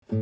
So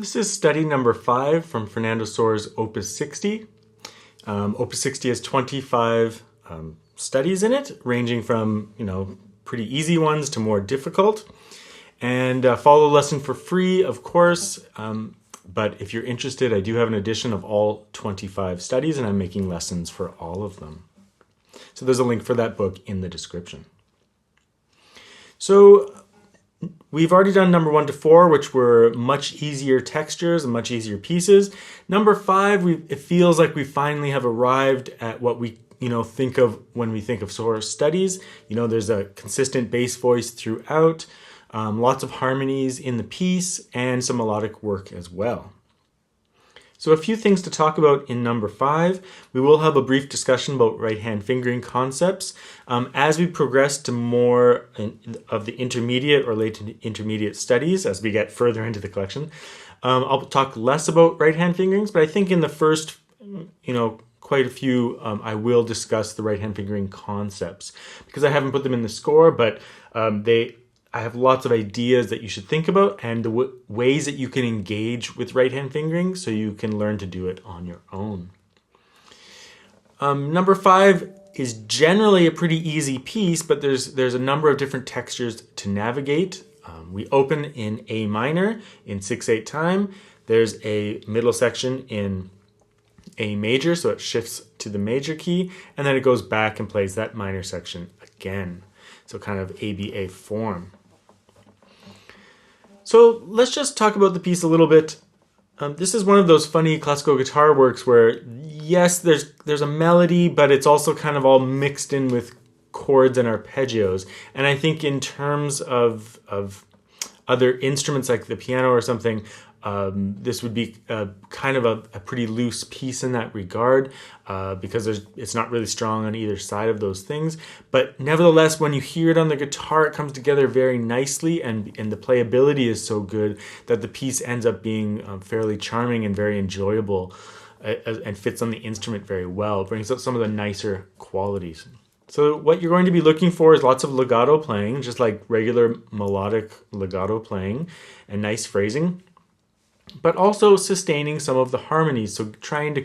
this is study number 5 from Fernando Soares' Opus 60. Opus 60 has 25 studies in it, ranging from, pretty easy ones to more difficult. And follow the lesson for free, of course. But if you're interested, I do have an edition of all 25 studies, and I'm making lessons for all of them. So there's a link for that book in the description. So we've already done number 1 to 4, which were much easier textures and much easier pieces. Number 5, it feels like we finally have arrived at what we think of when we think of Soares studies. There's a consistent bass voice throughout, lots of harmonies in the piece, and some melodic work as well. So a few things to talk about in number 5. We will have a brief discussion about right-hand fingering concepts. As we progress to more of the intermediate or late intermediate studies, as we get further into the collection, I'll talk less about right-hand fingerings, but I think in the first, quite a few, I will discuss the right-hand fingering concepts, because I haven't put them in the score, but I have lots of ideas that you should think about, and the ways that you can engage with right-hand fingering so you can learn to do it on your own. Number 5 is generally a pretty easy piece, but there's a number of different textures to navigate. We open in A minor in 6/8 time. There's a middle section in A major, so it shifts to the major key, and then it goes back and plays that minor section again. So kind of ABA form. So let's just talk about the piece a little bit. This is one of those funny classical guitar works where, yes, there's a melody, but it's also kind of all mixed in with chords and arpeggios. And I think in terms of other instruments like the piano or something, this would be kind of a pretty loose piece in that regard, because it's not really strong on either side of those things. But nevertheless, when you hear it on the guitar, it comes together very nicely, and the playability is so good that the piece ends up being fairly charming and very enjoyable, and fits on the instrument very well. It brings out some of the nicer qualities. So what you're going to be looking for is lots of legato playing, just like regular melodic legato playing, and nice phrasing, but also sustaining some of the harmonies. So trying to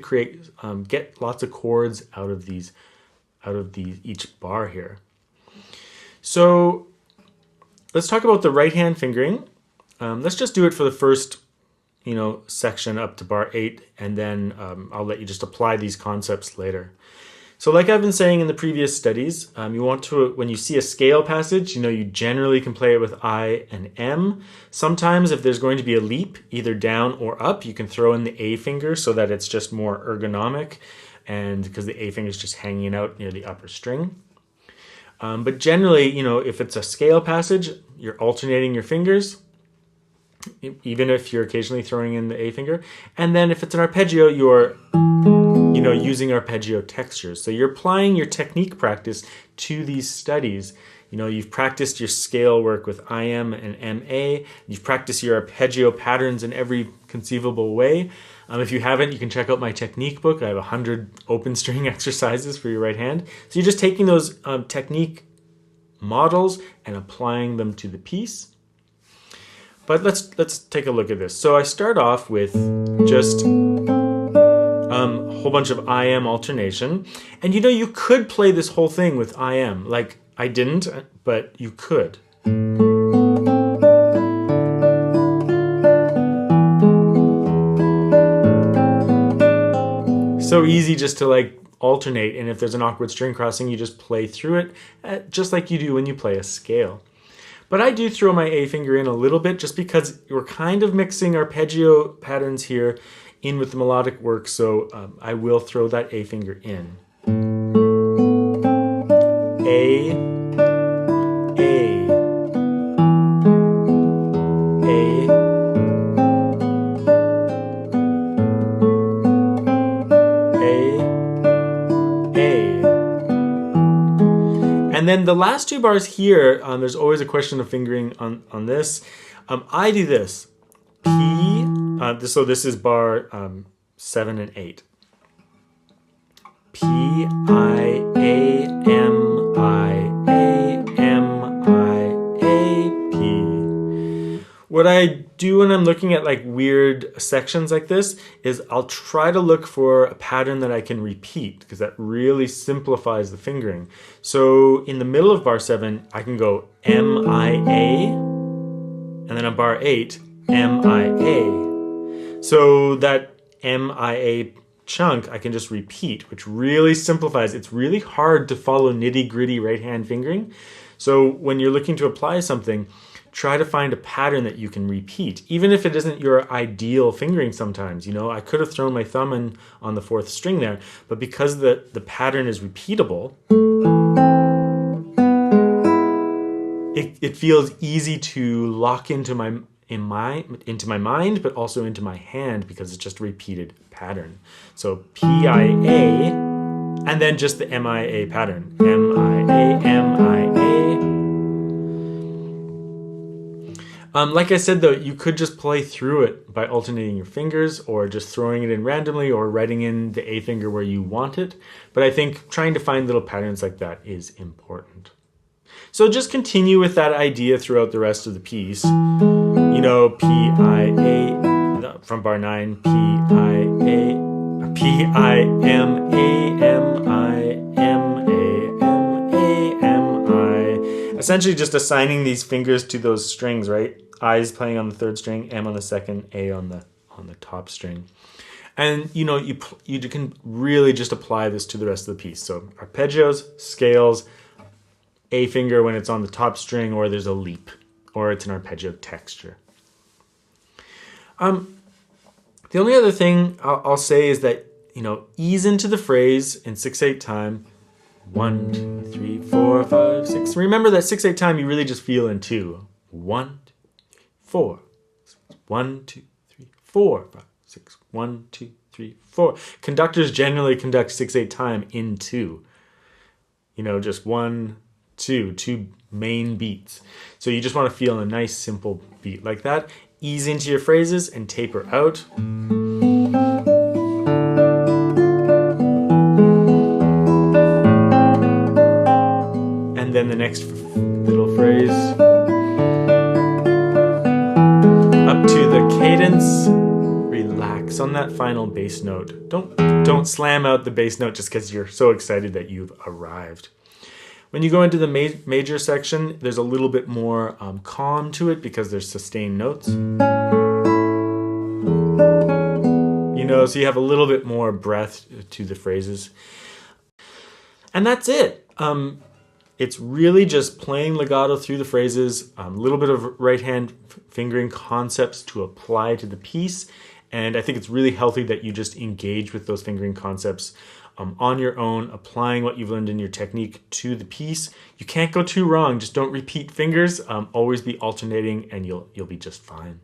get lots of chords out of each bar here. So let's talk about the right hand fingering. Let's just do it for the first, section up to bar 8, and then I'll let you just apply these concepts later. So like I've been saying in the previous studies, you want to, when you see a scale passage, you generally can play it with I and M. Sometimes if there's going to be a leap, either down or up, you can throw in the A finger so that it's just more ergonomic, and because the A finger is just hanging out near the upper string. But generally, if it's a scale passage, you're alternating your fingers. even if you're occasionally throwing in the A finger. And then if it's an arpeggio, you're using arpeggio textures. So you're applying your technique practice to these studies. You've practiced your scale work with IM and MA. You've practiced your arpeggio patterns in every conceivable way. If you haven't, you can check out my technique book. I have 100 open string exercises for your right hand. So you're just taking those technique models and applying them to the piece. But let's take a look at this. So I start off with just a whole bunch of IM alternation. And you could play this whole thing with IM. Like, I didn't, but you could. So easy just to like alternate, and if there's an awkward string crossing, you just play through it, just like you do when you play a scale. But I do throw my A finger in a little bit just because we're kind of mixing arpeggio patterns here in with the melodic work, so I will throw that A finger in. A, A, A, A. And then the last two bars here, there's always a question of fingering on this. I do this. P, so this is bar 7 and 8. P, I, A, M, I, A, M, I, A, P. What I do when I'm looking at like weird sections like this is I'll try to look for a pattern that I can repeat, because that really simplifies the fingering. So in the middle of bar 7, I can go M, I, A, and then on bar 8, M, I, A. So that M, I, A chunk I can just repeat, which really simplifies. It's really hard to follow nitty-gritty right hand fingering. So when you're looking to apply something, try to find a pattern that you can repeat, even if it isn't your ideal fingering sometimes. I could have thrown my thumb in on the 4th string there, but because the pattern is repeatable, it feels easy to lock into my mind, but also into my hand, because it's just a repeated pattern. So P-I-A, and then just the M-I-A pattern. M-I-A, M-I-A. Like I said, though, you could just play through it by alternating your fingers, or just throwing it in randomly, or writing in the A finger where you want it. But I think trying to find little patterns like that is important. So just continue with that idea throughout the rest of the piece. P-I-A, from bar 9, P-I-A, P-I-M-A-M-I-M-A-M-A-M-I. Essentially just assigning these fingers to those strings, right? I is playing on the 3rd string, M on the 2nd, A on the top string. And you can really just apply this to the rest of the piece. So arpeggios, scales, A finger when it's on the top string, or there's a leap, or it's an arpeggio texture. The only other thing I'll say is that, ease into the phrase in 6/8 time. 1, 2, 3, 4, 5, 6. Remember that 6/8 time you really just feel in 2. 1, 2, 4. 1, 2, 3, 4, 5, 6. 1, 2, 3, 4. Conductors generally conduct 6/8 time in 2. Just 1, 2 main beats. So you just want to feel a nice simple beat like that. Ease into your phrases and taper out. And then the next little phrase. Up to the cadence. Relax on that final bass note. Don't slam out the bass note just because you're so excited that you've arrived. When you go into the major section, there's a little bit more calm to it because there's sustained notes. So you have a little bit more breath to the phrases. And that's it. It's really just playing legato through the phrases, a little bit of right hand fingering concepts to apply to the piece. And I think it's really healthy that you just engage with those fingering concepts on your own, applying what you've learned in your technique to the piece. You can't go too wrong. Just don't repeat fingers. Always be alternating, and you'll be just fine.